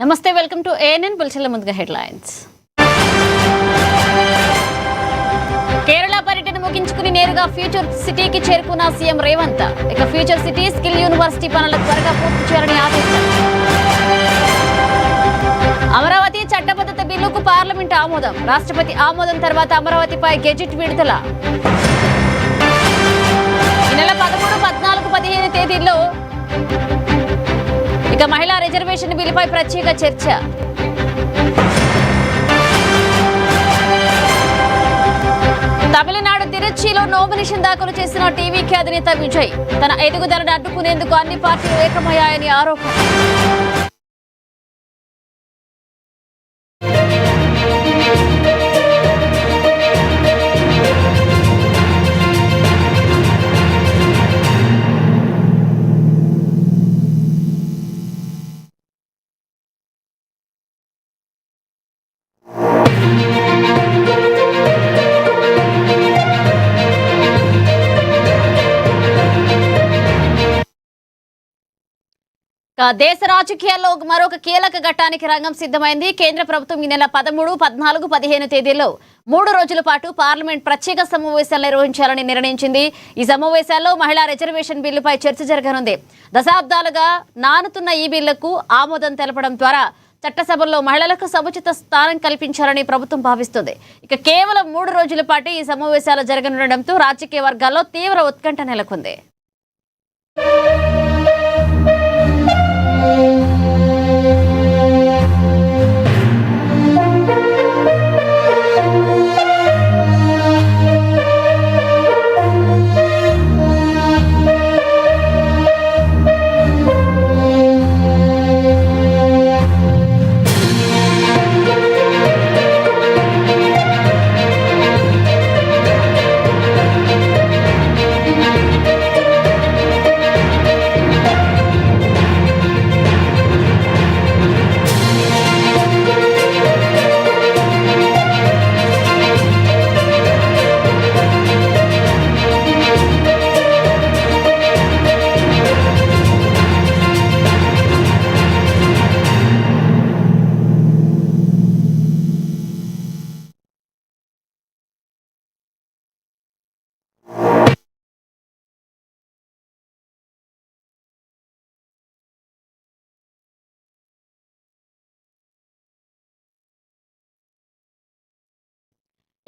నమస్తే, welcome to ANN. బులెటిన్ల ముందుగా headlines. Kerala పర్యటన ముగించుకుని నేరుగా ఫ్యూచర్ సిటీకి చేరుకున్న సీఎం రేవంత్. ఇక ఫ్యూచర్ సిటీ స్కిల్ యూనివర్సిటీ పనులు త్వరగా పూర్తి చేయాలని ఆదేశం. అమరావతి చట్టబద్ధత బిల్లుకు పార్లమెంట్ ఆమోదం. రాష్ట్రపతి ఆమోదం తర్వాత అమరావతిపై గెజిట్ విడుదల. ఈ నెల 13, 14, 15 తేదీల్లో ఇక మహిళా రిజర్వేషన్ బిల్లుపై ప్రత్యేక చర్చ. తమిళనాడు తిరుచిలో నామినేషన్ దాఖలు చేసిన టీవీకే అధినేత విజయ్. తన ఎదుగుదలను అడ్డుకునేందుకు అన్ని పార్టీలు ఏకమయ్యాయని ఆరోపణ. దేశ రాజకీయాల్లో మరొక కీలక ఘట్టానికి రంగం సిద్ధమైంది. కేంద్ర ప్రభుత్వం ఈ నెల 13, 14, 15 తేదీల్లో 3 రోజుల పాటు పార్లమెంట్ ప్రత్యేక సమావేశాలు నిర్వహించాలని నిర్ణయించింది. ఈ సమావేశాల్లో మహిళా రిజర్వేషన్ బిల్లుపై చర్చ జరగనుంది. దశాబ్దాలుగా నానుతున్న ఈ బిల్లుకు ఆమోదం తెలపడం ద్వారా చట్టసభల్లో మహిళలకు సముచిత స్థానం కల్పించాలని ప్రభుత్వం భావిస్తుంది. ఇక కేవలం 3 రోజుల పాటు ఈ సమావేశాలు జరగనుండటంతో రాజకీయ వర్గాల్లో తీవ్ర ఉత్కంఠ నెలకొంది.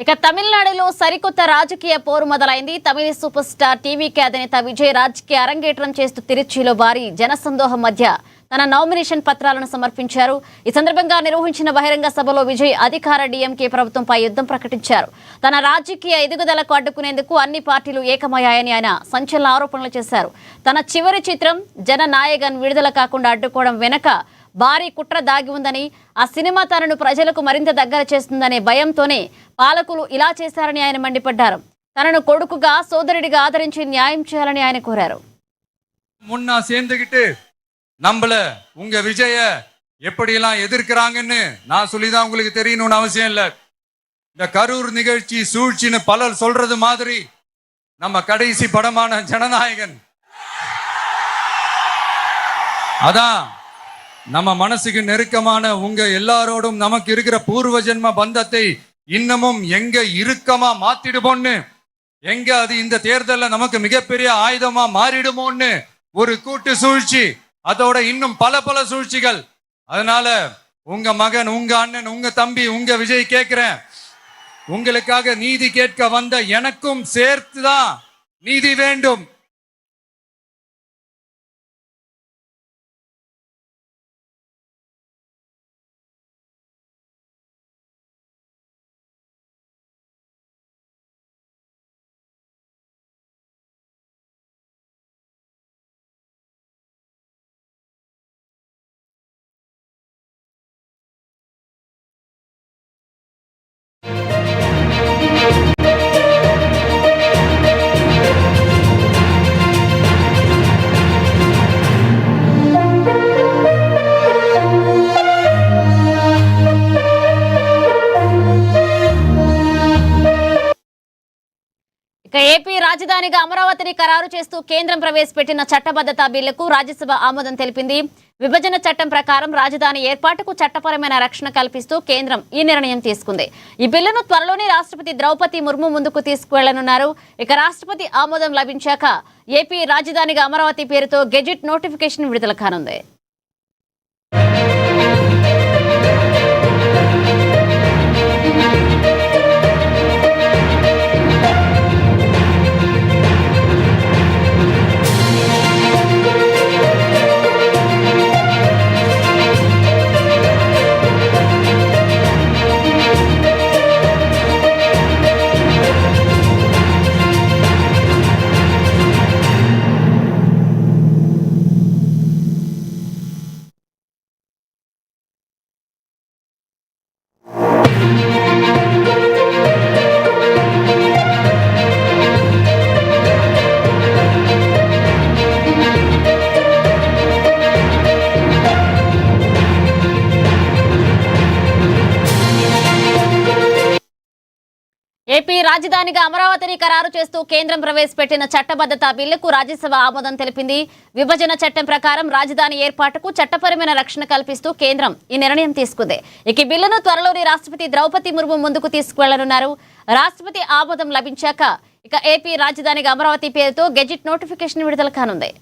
ఇక తమిళనాడులో సరికొత్త రాజకీయ పోరు మొదలైంది. తమిళ సూపర్ స్టార్ టీవీకే అధినేత విజయ్ రాజకీయ అరంగేట్రం చేస్తూ తిరుచిలో భారీ జనసందోహం మధ్య తన నామినేషన్ పత్రాలను సమర్పించారు. ఈ సందర్భంగా నిర్వహించిన బహిరంగ సభలో విజయ్ అధికార డీఎంకే ప్రభుత్వంపై యుద్ధం ప్రకటించారు. తన రాజకీయ ఎదుగుదలకు అడ్డుకునేందుకు అన్ని పార్టీలు ఏకమయ్యాయని ఆయన సంచలన ఆరోపణలు చేశారు. తన చివరి చిత్రం జననాయగన్ విడుదల కాకుండా అడ్డుకోవడం వెనక భారీ కుట్ర దాగి ఉందని, ఆ సినిమా తనను ప్రజలకు మరింత దగ్గర చేస్తుందనే భయంతోనే పాలకులు ఇలా చేశారని ఆయన మండిపడ్డారు. తనను కొడుకుగా, సోదరుడిగా ఆదరించి న్యాయం చేయాలని ఆయన కోరారు. முன்னா சேர்ந்துகிட்டு நம்மள உங்க விஜய எப்படியெல்லாம் எதிர்க்கிறாங்கன்னு நான் சொல்லிதான் உங்களுக்கு தெரியணும்னு அவசியம் இல்லை. இந்த கரூர் நிகழ்ச்சி சூழ்ச்சின்னு பலர் சொல்றது மாதிரி நம்ம கடைசி படமான ஜனநாயகன் அதான் நம்ம மனசுக்கு நெருக்கமான உங்க எல்லாரோடும் நமக்கு இருக்கிற பூர்வ ஜென்ம பந்தத்தை இன்னமும் எங்க இறுக்கமா மாத்திடுமோன்னு, எங்க அது இந்த தேர்தல்ல நமக்கு மிகப்பெரிய ஆயுதமா மாறிடுமோன்னு ஒரு கூட்டு சூழ்ச்சி, அதோட இன்னும் பல பல சூழ்ச்சிகள். அதனால உங்க மகன், உங்க அண்ணன், உங்க தம்பி, உங்க விஜய் கேட்கிறேன், உங்களுக்காக நீதி கேட்க வந்த எனக்கும் சேர்த்துதான் நீதி வேண்டும். రాజధానిగా అమరావతిని ఖరారు చేస్తూ కేంద్రం ప్రవేశపెట్టిన చట్టబద్ధత బిల్లుకు రాజ్యసభ ఆమోదం తెలిపింది. విభజన చట్టం ప్రకారం రాజధాని ఏర్పాటుకు చట్టపరమైన రక్షణ కల్పిస్తూ కేంద్రం ఈ నిర్ణయం తీసుకుంది. ఈ బిల్లును త్వరలోనే రాష్ట్రపతి ద్రౌపది ముర్ము ముందుకు తీసుకువెళ్లనున్నారు. ఇక రాష్ట్రపతి ఆమోదం లభించాక ఏపీ రాజధానిగా అమరావతి పేరుతో గెజిట్ నోటిఫికేషన్ విడుదల కానుంది. ఏపీ రాజధానిగా అమరావతిని ఖరారు చేస్తూ కేంద్రం ప్రవేశపెట్టిన చట్టబద్ధత బిల్లుకు రాజ్యసభ ఆమోదం తెలిపింది. విభజన చట్టం ప్రకారం రాజధాని ఏర్పాటుకు చట్టపరమైన రక్షణ కల్పిస్తూ కేంద్రం ఈ నిర్ణయం తీసుకుంది. ఇక ఈ బిల్లును త్వరలోనే రాష్ట్రపతి ద్రౌపది ముర్ము ముందుకు తీసుకువెళ్లనున్నారు. రాష్ట్రపతి ఆమోదం లభించాక ఇక ఏపీ రాజధానిగా అమరావతి పేరుతో గెజిట్ నోటిఫికేషన్ విడుదల కానుంది.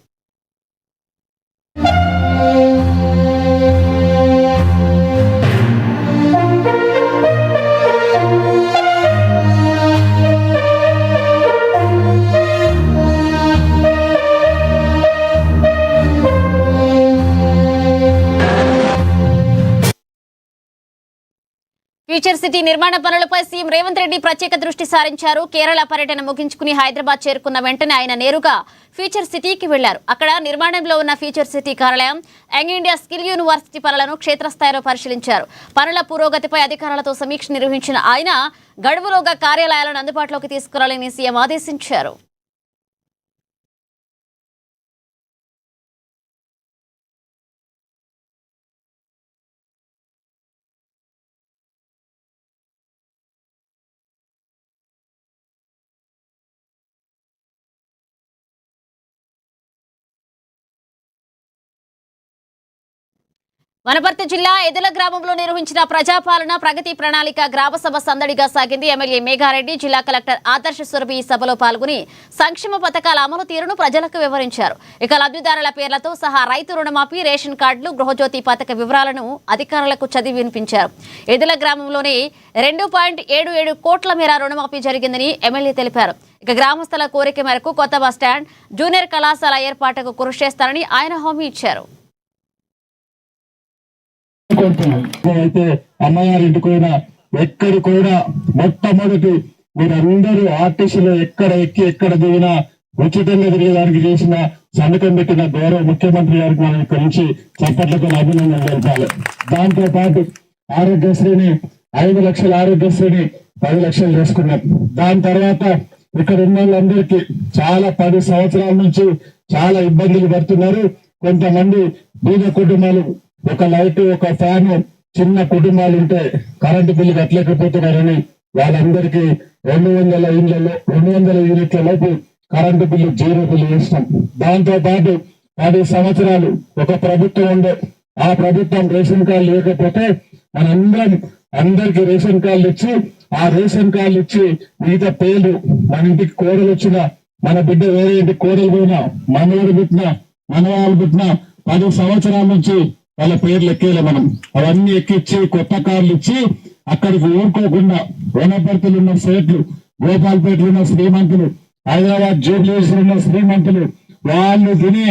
ఫ్యూచర్ సిటీ నిర్మాణ పనులపై సీఎం రేవంత్ రెడ్డి ప్రత్యేక దృష్టి సారించారు. కేరళ పర్యటన ముగించుకుని హైదరాబాద్ చేరుకున్న వెంటనే ఆయన నేరుగా ఫ్యూచర్ సిటీకి వెళ్లారు. అక్కడ నిర్మాణంలో ఉన్న ఫ్యూచర్ సిటీ కార్యాలయం, యంగ్ ఇండియా స్కిల్ యూనివర్సిటీ పనులను క్షేత్రస్థాయిలో పరిశీలించారు. పనుల పురోగతిపై అధికారులతో సమీక్ష నిర్వహించిన ఆయన గడువులోగా కార్యాలయాలను అందుబాటులోకి తీసుకురావాలని సీఎం ఆదేశించారు. వనపర్తి జిల్లా ఎదల గ్రామంలో నిర్వహించిన ప్రజాపాలన ప్రగతి ప్రణాళిక గ్రామసభ సందడిగా సాగింది. ఎమ్మెల్యే మేఘారెడ్డి, జిల్లా కలెక్టర్ ఆదర్శ సురభి ఈ సభలో పాల్గొని సంక్షేమ పథకాల అమలు తీరును ప్రజలకు వివరించారు. ఇక లబ్ధిదారుల పేర్లతో సహా రైతు రుణమాఫీ, రేషన్ కార్డులు, గృహజ్యోతి పథక వివరాలను అధికారులకు చదివి వినిపించారు. ఎదల గ్రామంలోనే 2.77 కోట్ల మేర రుణమాఫీ జరిగిందని ఎమ్మెల్యే తెలిపారు. ఇక గ్రామస్తుల కోరిక మేరకు కొత్త బస్టాండ్, జూనియర్ కళాశాల ఏర్పాటుకు కృషి చేస్తారని ఆయన హామీ ఇచ్చారు. అయితే అమ్మగారింటికి పోయినా ఎక్కడికైనా మొట్టమొదటి మీరందరూ ఆర్టీసీలో ఎక్కడ ఎక్కి ఎక్కడ దిగినా ఉచితంగా తిరిగేదానికి చేసిన సంతకం పెట్టిన గౌరవ ముఖ్యమంత్రి గారికి మనం ఇక్కడి నుంచి చప్పట్లతో అభినందనలు తెలపాలి. దాంతో పాటు ఆరోగ్యశ్రీని 5 లక్షల ఆరోగ్యశ్రీని 10 లక్షలు చేసుకున్నారు. దాని తర్వాత ఇక్కడ ఉన్న వాళ్ళందరికీ చాలా 10 సంవత్సరాల నుంచి చాలా ఇబ్బందులు పడుతున్నారు. కొంతమంది బీద కుటుంబాలు ఒక లైట్, ఒక ఫ్యాన్, చిన్న కుటుంబాలు ఉంటే కరెంటు బిల్లు కట్టలేకపోతున్నారని వాళ్ళందరికీ 200 యూనిట్ల లోపు కరెంటు బిల్లు 0 బిల్లు వేస్తాం. దాంతో పాటు 10 సంవత్సరాలు ఒక ప్రభుత్వం ఉండే, ఆ ప్రభుత్వం రేషన్ కార్డు లేకపోతే అందరికి రేషన్ కార్డులు ఇచ్చి, ఆ రేషన్ కార్డులు ఇచ్చి మిగతా పేర్లు మన ఇంటికి కోడలు వచ్చిన, మన బిడ్డ వేరే ఇంటికి కోడలు పోయినా, మనవాడు పుట్టినా, మనవాళ్ళు పుట్టినా 10 సంవత్సరాల నుంచి వాళ్ళ పేర్లు ఎక్కేలే. మనం అవన్నీ ఎక్కిచ్చి కొత్త కార్లు ఇచ్చి అక్కడికి ఊరుకోకుండా వనపర్తిలో ఉన్న సేట్లు, గోపాల్పేటలో ఉన్న శ్రీమంతులు, హైదరాబాద్ జూబ్లీస్ ఉన్న శ్రీమంతులు వాళ్ళు తినే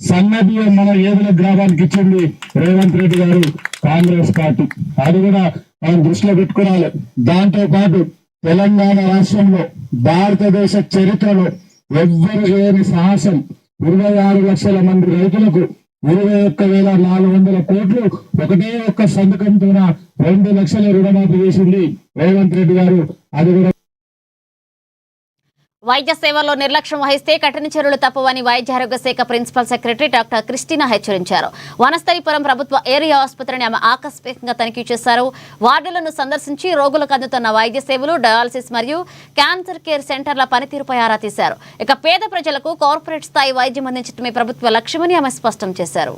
సన్న బియ్యం మన ఏదుల గ్రామానికి ఇచ్చింది రేవంత్ రెడ్డి గారు, కాంగ్రెస్ పార్టీ. అది కూడా మనం దృష్టిలో పెట్టుకోవాలి. దాంతో పాటు తెలంగాణ రాష్ట్రంలో భారతదేశ చరిత్రలో ఎవ్వరు చేయని సాహసం 26 లక్షల మంది రైతులకు 21,400 కోట్లు ఒకటే ఒక్క సంతకంతో 2 లక్షల రుణమాఫీ చేసింది రేవంత్ రెడ్డి గారు. అది కూడా వైద్య సేవల్లో నిర్లక్ష్యం వహిస్తే కఠిన చర్యలు తప్పవని వైద్య ఆరోగ్య శాఖ ప్రిన్సిపల్ సెక్రటరీ డాక్టర్ క్రిస్టినా హెచ్చరించారు. వనస్థలిపురం ప్రభుత్వ ఏరియా ఆసుపత్రిని ఆమె ఆకస్మికంగా తనిఖీ చేశారు. వార్డులను సందర్శించి రోగులకు అందుతున్న వైద్య సేవలు, డయాలసిస్ మరియు క్యాన్సర్ కేర్ సెంటర్ల పనితీరుపై ఆరా తీశారు. ఇక పేద ప్రజలకు కార్పొరేట్ స్థాయి వైద్యం అందించడమే ప్రభుత్వ లక్ష్యమని ఆమె స్పష్టం చేశారు.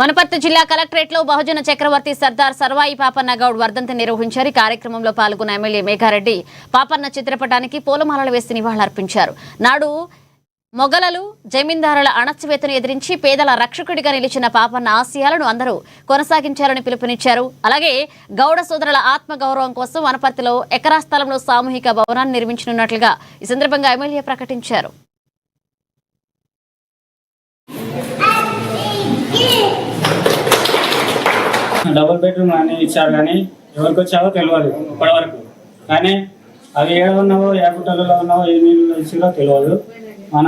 వనపర్తి జిల్లా కలెక్టరేట్ లో బహుజన చక్రవర్తి సర్దార్ సర్వాయి పాపన్న గౌడ్ వర్ధంతి నిర్వహించారు. కార్యక్రమంలో పాల్గొన్న ఎమ్మెల్యే మేఘారెడ్డి పాపన్న చిత్రపటానికి పూలమాలలు వేసి నివాళులర్పించారు. నాడు మొగలలు జమీందారుల అణచివేతను ఎదిరించి పేదల రక్షకుడిగా నిలిచిన పాపన్న ఆశయాలను అందరూ కొనసాగించాలని పిలుపునిచ్చారు. అలాగే గౌడ సోదరుల ఆత్మగౌరవం కోసం వనపర్తిలో ఎకరా స్థలంలో సామూహిక భవనాన్ని నిర్మించనున్నట్లుగా ఈ సందర్భంగా ఎమ్మెల్యే ప్రకటించారు. డబుల్ బెడ్రూమ్ అని ఇచ్చారు, కానీ ఎవరికి వచ్చావో తెలియదు ఇప్పటివరకు. కానీ అవి ఏడ ఉన్నావో, ఏ గుట్టలలో ఉన్నావో, ఏ నీళ్ళు ఇచ్చిందో తెలియదు. మన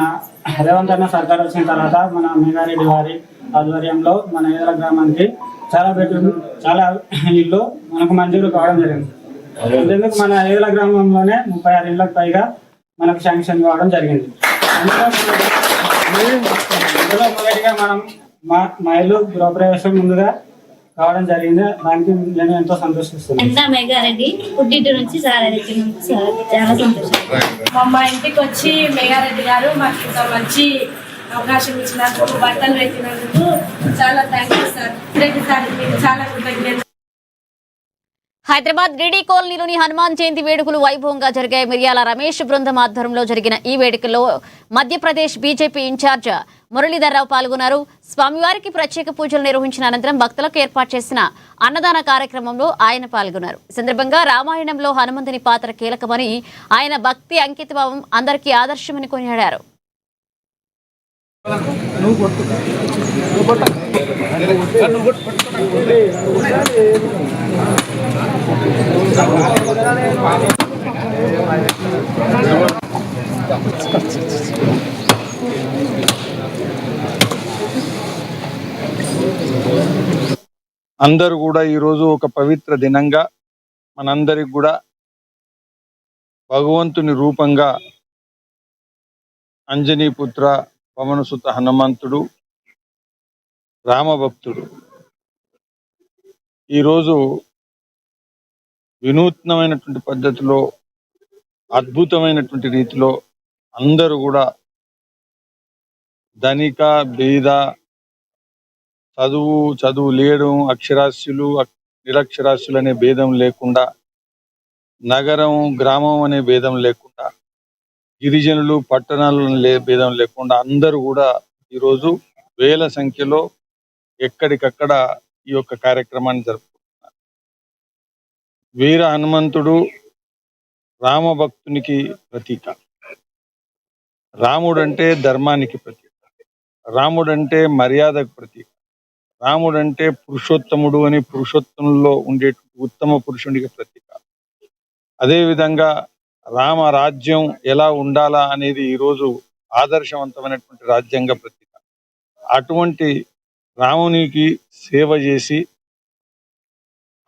రేవంత్ అన్న సర్కార్ వచ్చిన తర్వాత మన మేఘారెడ్డి వారి ఆధ్వర్యంలో మన ఏదల గ్రామానికి చాలా బెడ్రూమ్, చాలా ఇళ్ళు మనకు మంజూరు కావడం జరిగింది. ఎందుకు మన ఏదల గ్రామంలోనే 36 ఇళ్ళకు పైగా మనకు శాంక్షన్ కావడం జరిగింది. అందులో మొదటిగా మనం మా ఇల్లు గృహప్రవేశం ముందుగా కావడం జరిగింది. దానికి నేను ఎంతో సంతోషిస్తున్నాను. మేఘారెడ్డి పుట్టింటి నుంచి సారారెడ్డి నుంచి చాలా సంతోషం. మా ఇంటికి వచ్చి మేఘారెడ్డి గారు మాకు ఇంత మంచి అవకాశం ఇచ్చినందుకు, బట్టలు పెట్టినందుకు చాలా thank you sir. Reddy sir మీకు చాలా కృతజ్ఞతలు. హైదరాబాద్ డిడి కాలనీలోని హనుమాన్ జయంతి వేడుకలు వైభవంగా జరిగాయి. మిర్యాల రమేష్ బృందం ఆధ్వర్యంలో జరిగిన ఈ వేడుకల్లో మధ్యప్రదేశ్ బీజేపీ ఇన్ఛార్జ్ మురళీధర్రావు పాల్గొన్నారు. స్వామివారికి ప్రత్యేక పూజలు నిర్వహించిన అనంతరం భక్తులకు ఏర్పాటు చేసిన అన్నదాన కార్యక్రమంలో ఆయన పాల్గొన్నారు. ఈ సందర్భంగా రామాయణంలో హనుమంతుని పాత్ర కీలకమని, ఆయన భక్తి అంకితభావం అందరికీ ఆదర్శమని కొనియాడారు. అందరూ కూడా ఈరోజు ఒక పవిత్ర దినంగా మనందరికి కూడా భగవంతుని రూపంగా అంజనీపుత్ర పవనసుత హనుమంతుడు రామభక్తుడు ఈరోజు వినూత్నమైనటువంటి పద్ధతిలో, అద్భుతమైనటువంటి రీతిలో అందరూ కూడా ధనిక బీద, చదువు లేడు, అక్షరాస్యులు నిరక్షరాస్యులు అనే భేదం లేకుండా, నగరం గ్రామం అనే భేదం లేకుండా, గిరిజనులు పట్టణాలు భేదం లేకుండా అందరూ కూడా ఈరోజు వేల సంఖ్యలో ఎక్కడికక్కడ ఈ యొక్క కార్యక్రమాన్ని జరుపుకుంటున్నారు. వీర హనుమంతుడు రామభక్తునికి ప్రతీక. రాముడంటే ధర్మానికి ప్రతీక, రాముడంటే మర్యాదకు ప్రతీక, రాముడంటే పురుషోత్తముడు అని పురుషోత్తముల్లో ఉండే ఉత్తమ పురుషునికి ప్రతీక. అదేవిధంగా రామ రాజ్యం ఎలా ఉండాలా అనేది ఈరోజు ఆదర్శవంతమైనటువంటి రాజ్యాంగ ప్రతీక. అటువంటి రామునికి సేవ చేసి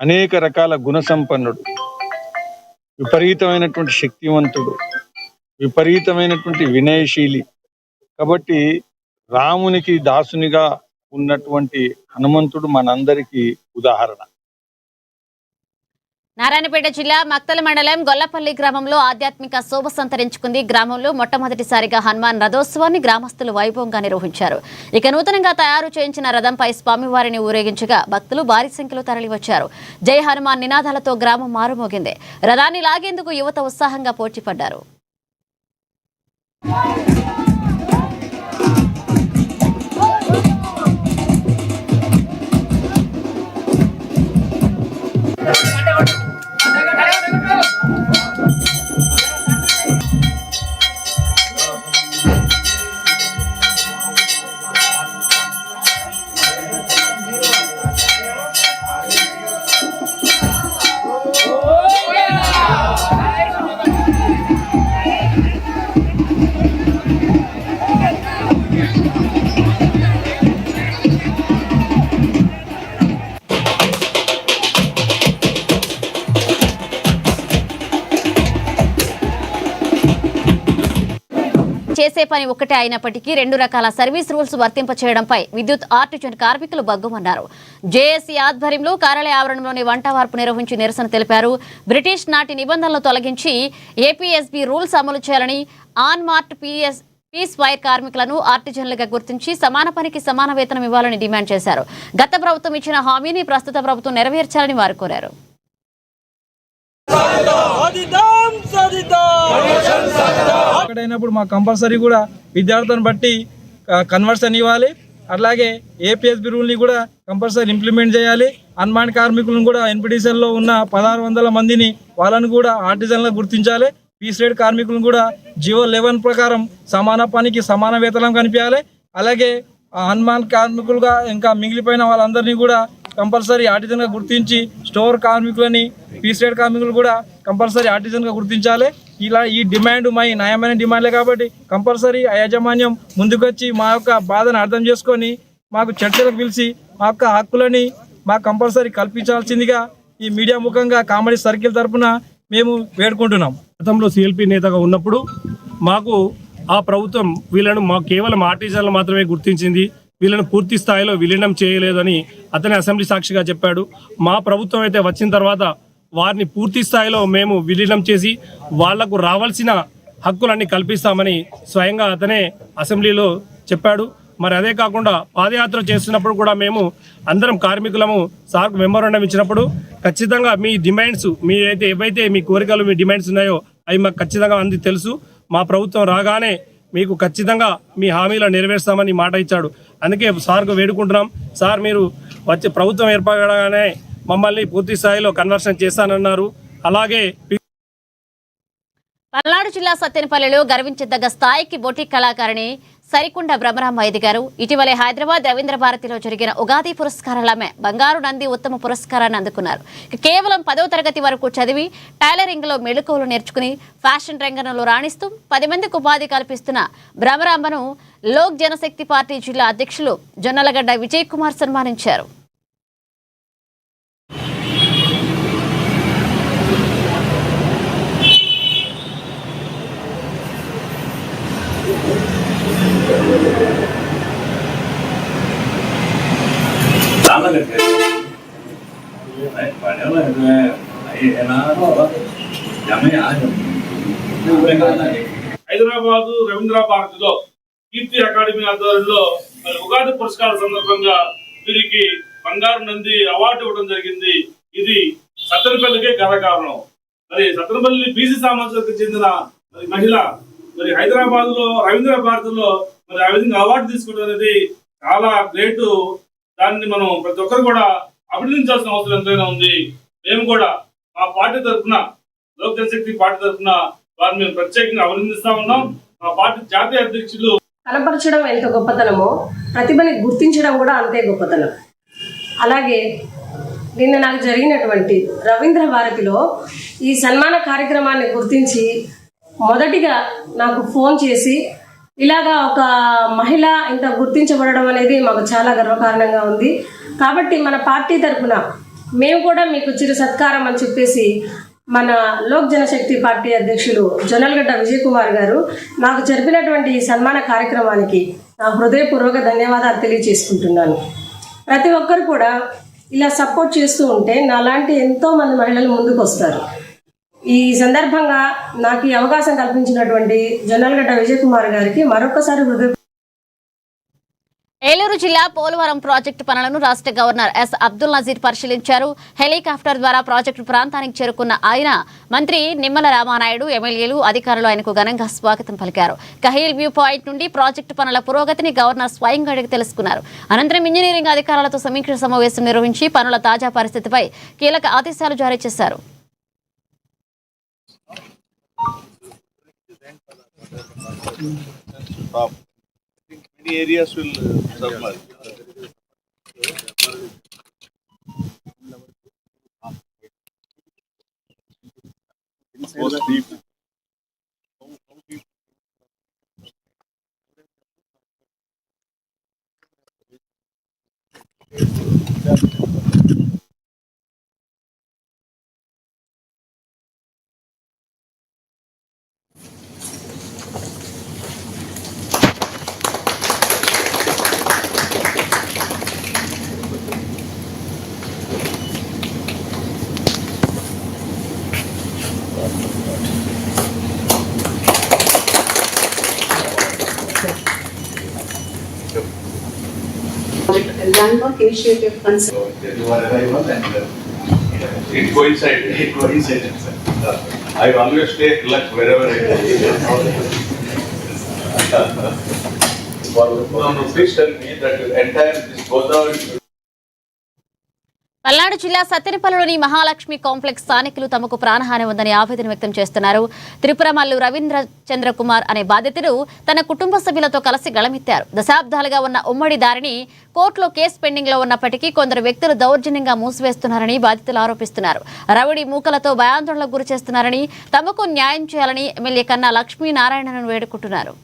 అనేక రకాల గుణ సంపన్నుడు, విపరీతమైనటువంటి శక్తివంతుడు, విపరీతమైనటువంటి వినయశీలి. కాబట్టి రామునికి దాసునిగా ఉన్నటువంటి హనుమంతుడు మనందరికీ ఉదాహరణ. నారాయణపేట జిల్లా మక్తల మండలం గొల్లపల్లి గ్రామంలో ఆధ్యాత్మిక శోభ సంతరించుకుంది. గ్రామంలో మొట్టమొదటిసారిగా హనుమాన్ రథోత్సవాన్ని గ్రామస్తులు వైభవంగా నిర్వహించారు. ఇక నూతనంగా తయారు చేయించిన రథంపై స్వామివారిని ఊరేగించగా భక్తులు భారీ సంఖ్యలో తరలివచ్చారు. జై హనుమాన్ నినాదాలతో గ్రామం మారుమోగింది. రథాన్ని లాగేందుకు యువత ఉత్సాహంగా పోటీపడ్డారు. చేసే పని ఒక్కటే అయినప్పటికీ 2 రకాల సర్వీస్ రూల్స్ వర్తింప చేయడంపై విద్యుత్ ఆర్టిజన్ కార్మికులు బగ్గుమన్నారు. జేఏసీ ఆధ్వర్యంలో కార్యాలయ ఆవరణలోని వంట వార్పు నిర్వహించి నిరసన తెలిపారు. బ్రిటిష్ నాటి నిబంధనలు తొలగించి ఏపీఎస్బీ రూల్స్ అమలు చేయాలని ఆన్ మార్ట్ పీస్ వైర్ కార్మికులను ఆర్టిజన్లుగా గుర్తించి సమాన పనికి సమాన వేతనం ఇవ్వాలని డిమాండ్ చేశారు. గత ప్రభుత్వం ఇచ్చిన హామీని ప్రస్తుత ప్రభుత్వం నెరవేర్చాలని వారు కోరారు. ఎక్కడైనప్పుడు మాకు కంపల్సరీ కూడా విద్యార్థులను బట్టి కన్వర్షన్ ఇవ్వాలి. అలాగే ఏపీఎస్బీ రూల్ని కూడా కంపల్సరీ ఇంప్లిమెంట్ చేయాలి. అన్మాన్ కార్మికులను కూడా ఎన్పిటిషన్లో ఉన్న 1600 మందిని వాళ్ళను కూడా ఆర్టిజన్లుగా గుర్తించాలి. పీస్ రేట్ కార్మికులను కూడా జియో 11 ప్రకారం సమాన పనికి సమాన వేతనం కనిపించాలి. అలాగే అన్మాన్ కార్మికులుగా ఇంకా మిగిలిపోయిన వాళ్ళందరినీ కూడా కంపల్సరీ ఆర్టిజన్గా గుర్తించి స్టోర్ కార్మికులని పీస్ రేట్ కార్మికులు కూడా కంపల్సరీ ఆర్టిజన్గా గుర్తించాలి. ఇలా ఈ డిమాండ్ మా న్యాయమైన డిమాండ్లే కాబట్టి కంపల్సరీ యాజమాన్యం ముందుకొచ్చి మా యొక్క బాధను అర్థం చేసుకొని మాకు చర్చలకు పిలిచి మా యొక్క హక్కులని మాకు కంపల్సరీ కల్పించాల్సిందిగా ఈ మీడియా ముఖంగా కామెడీ సర్కిల్ తరఫున మేము వేడుకుంటున్నాం. గతంలో సిఎల్పి నేతగా ఉన్నప్పుడు మాకు ఆ ప్రభుత్వం వీళ్ళను కేవలం ఆర్టిజన్లు మాత్రమే గుర్తించింది, వీళ్ళను పూర్తి స్థాయిలో విలీనం చేయలేదని అతని అసెంబ్లీ సాక్షిగా చెప్పాడు. మా ప్రభుత్వం అయితే వచ్చిన తర్వాత వారిని పూర్తి స్థాయిలో మేము విలీనం చేసి వాళ్లకు రావాల్సిన హక్కులన్నీ కల్పిస్తామని స్వయంగా అతనే అసెంబ్లీలో చెప్పాడు. మరి అదే కాకుండా పాదయాత్ర చేస్తున్నప్పుడు కూడా మేము అందరం కార్మికులము సార్కు మెమోరాండం ఇచ్చినప్పుడు ఖచ్చితంగా మీ డిమాండ్స్ ఏవైతే మీ కోరికలు మీ డిమాండ్స్ ఉన్నాయో అవి మాకు ఖచ్చితంగా అంది తెలుసు. మా ప్రభుత్వం రాగానే మీకు ఖచ్చితంగా మీ హామీలను నెరవేర్స్తామని మాట ఇచ్చాడు. అందుకే సార్కు వేడుకుంటున్నాం, సార్ మీరు వచ్చే ప్రభుత్వం ఏర్పడగానే మమ్మల్ని పూర్తి స్థాయిలో కన్వర్షన్ చేస్తానన్నారు. అలాగే పల్నాడు జిల్లా సత్తెనపల్లిలో గర్వించదగ్గ స్థాయికి బొటిక్ కళాకారిణి సరికొండ బ్రహ్మరాంబ ఎదిగారు. ఇటీవలే హైదరాబాద్ రవీంద్ర భారతిలో జరిగిన ఉగాది పురస్కారాలమే బంగారు నంది ఉత్తమ పురస్కారాన్ని అందుకున్నారు. కేవలం 10వ తరగతి వరకు చదివి టైలరింగ్ లో మెళకువలు నేర్చుకుని ఫ్యాషన్ రంగంలో రాణిస్తూ 10 మందికి ఉపాధి కల్పిస్తున్న బ్రహ్మరాంబను లోక్ జనశక్తి పార్టీ జిల్లా అధ్యక్షులు జొన్నలగడ్డ విజయ్ కుమార్ సన్మానించారు. హైదరాబాద్ రవీంద్ర భారతిలో కీర్తి అకాడమీ ఆధ్వర్యంలో ఉగాది పురస్కార సందర్భంగా వీరికి బంగారు నంది అవార్డు ఇవ్వడం జరిగింది. ఇది సత్తెనపల్లికే గర్వకారణం. మరి సత్తెనపల్లి బీసీ సామాజిక చెందిన మహిళ మరి హైదరాబాద్ లో రవీంద్ర భారతిలో మరి ఆ విధంగా అవార్డు తీసుకోవడం అనేది చాలా గ్రేట్. దాన్ని మనం ప్రతి ఒక్కరు కూడా అభినందించాల్సిన అవసరం ఎంతైనా ఉంది. మేము కూడా మా పార్టీ తరఫున లోక్ జనశక్తి పార్టీ తరఫున వారిని మేము ప్రత్యేకంగా అభినందిస్తా ఉన్నాం. మా పార్టీ జాతీయ అధ్యక్షులు కనపరచడం ఎంత గొప్పతనమో ప్రతిభని గుర్తించడం కూడా అంతే గొప్పతనం. అలాగే నిన్న నాకు జరిగినటువంటి రవీంద్ర భారతిలో ఈ సన్మాన కార్యక్రమాన్ని గుర్తించి మొదటిగా నాకు ఫోన్ చేసి ఇలాగా ఒక మహిళ ఇంత గుర్తించబడడం అనేది మాకు చాలా గర్వకారణంగా ఉంది. కాబట్టి మన పార్టీ తరఫున మేము కూడా మీకు చిరు సత్కారం అని చెప్పేసి మన లోక్ జనశక్తి పార్టీ అధ్యక్షులు జొన్నలగడ్డ విజయ్ కుమార్ గారు నాకు జరిపినటువంటి ఈ సన్మాన కార్యక్రమానికి నా హృదయపూర్వక ధన్యవాదాలు తెలియజేసుకుంటున్నాను. ప్రతి ఒక్కరు కూడా ఇలా సపోర్ట్ చేస్తూ ఉంటే నాలాంటి ఎంతోమంది మహిళలు ముందుకు వస్తారు. ఈ సందర్భంగా నాకు ఈ అవకాశం కల్పించినటువంటి జొన్నలగడ్డ విజయ్ కుమార్ గారికి మరొకసారి ఏలూరు జిల్లా పోలవరం ప్రాజెక్టు పనులను రాష్ట్ర గవర్నర్ ఎస్ అబ్దుల్ నజీర్ పరిశీలించారు. హెలికాప్టర్ ద్వారా ప్రాజెక్టు ప్రాంతానికి చేరుకున్న ఆయన మంత్రి నిమ్మల రామానాయుడు, ఎమ్మెల్యేలు, అధికారులు ఆయనకు ఘనంగా స్వాగతం పలికారు. కహీల్ వ్యూ పాయింట్ నుండి ప్రాజెక్టు పనుల పురోగతిని గవర్నర్ స్వయంగా అడిగి తెలుసుకున్నారు. అనంతరం ఇంజనీరింగ్ అధికారులతో సమీక్ష సమావేశం నిర్వహించి పనుల తాజా పరిస్థితిపై కీలక ఆదేశాలు జారీ చేశారు. Many areas will submerge. Deep. initiative concern. Your arrival and it coincided. I always take luck wherever I go. Please tell me that entire this Godavari. Palnadu జిల్లా సత్తెనపల్లిలోని మహాలక్ష్మి కాంప్లెక్స్ స్థానికులు తమకు ప్రాణహాని ఉందని ఆవేదన వ్యక్తం చేస్తున్నారు. త్రిపురమల్లు రవీంద్ర చంద్రకుమార్ అనే బాధితుడు తన కుటుంబ సభ్యులతో కలిసి గళమెత్తారు. దశాబ్దాలుగా ఉన్న ఉమ్మడి దారిని కోర్టులో కేసు పెండింగ్ లో ఉన్నప్పటికీ కొందరు వ్యక్తులు దౌర్జన్యంగా మూసివేస్తున్నారని బాధితులు ఆరోపిస్తున్నారు. రౌడీ మూకలతో భయాందోళనకు గురి చేస్తున్నారని, తమకు న్యాయం చేయాలని ఎమ్మెల్యే కన్నా లక్ష్మీనారాయణను వేడుకుంటున్నారు.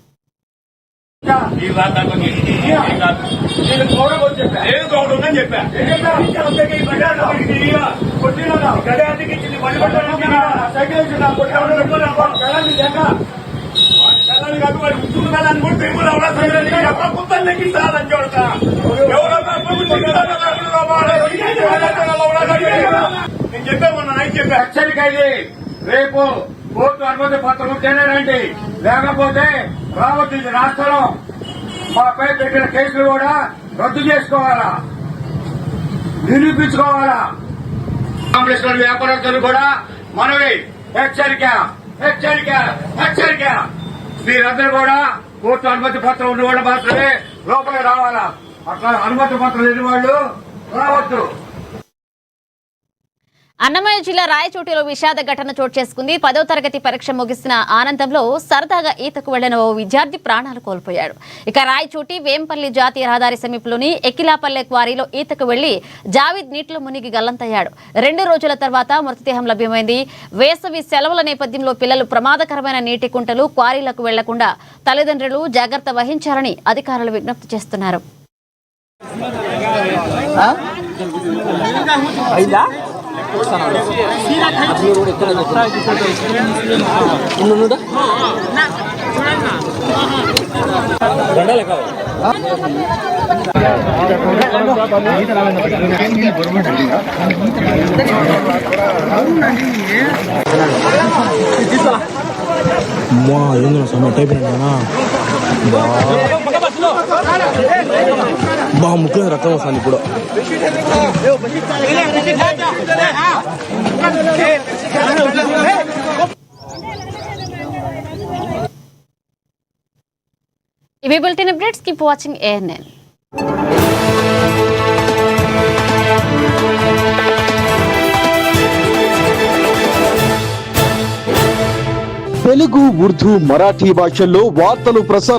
రేపు కోర్టు అనుమతి పత్రం తేనండి, లేకపోతే రావచ్చు రాష్ట్రంలో మాపై పెట్టిన కేసులు కూడా రద్దు చేసుకోవాలా, నిరూపించుకోవాలా. కాంగ్రెస్ వ్యాపారస్తులు కూడా మనవి హెచ్చరిక హెచ్చరిక హెచ్చరిక. మీరందరూ కూడా కోర్టు అనుమతి పత్రం ఉన్న వాళ్ళు మాత్రమే లోపలికి రావాలా, అట్లా అనుమతి పత్రం లేని వాళ్ళు రావద్దు. అన్నమయ్య జిల్లా రాయచోటిలో విషాద ఘటన చోటు చేసుకుంది. 10వ తరగతి పరీక్ష ముగిసిన ఆనందంలో సరదాగా ఈతకు వెళ్లిన ఓ విద్యార్థి ప్రాణాలు కోల్పోయాడు. ఇక రాయచోటి వేంపల్లి జాతీయ రహదారి సమీపంలోని ఎకిలాపల్లె క్వారీలో ఈతకు వెళ్లి జావిద్ నీటిలో మునిగి గల్లంతయ్యాడు. 2 రోజుల తర్వాత మృతదేహం లభ్యమైంది. వేసవి సెలవుల నేపథ్యంలో పిల్లలు ప్రమాదకరమైన నీటి కుంటలు, క్వారీలకు వెళ్లకుండా తల్లిదండ్రులు జాగ్రత్త వహించాలని అధికారులు విజ్ఞప్తి చేస్తున్నారు. బాగా ముఖ్యంగా రక్తం వస్తుంది ఇప్పుడు. ఇవి bulletin updates. Keep watching ANN. Telugu, Urdu, Marathi భాషల్లో వార్తలు ప్రసారం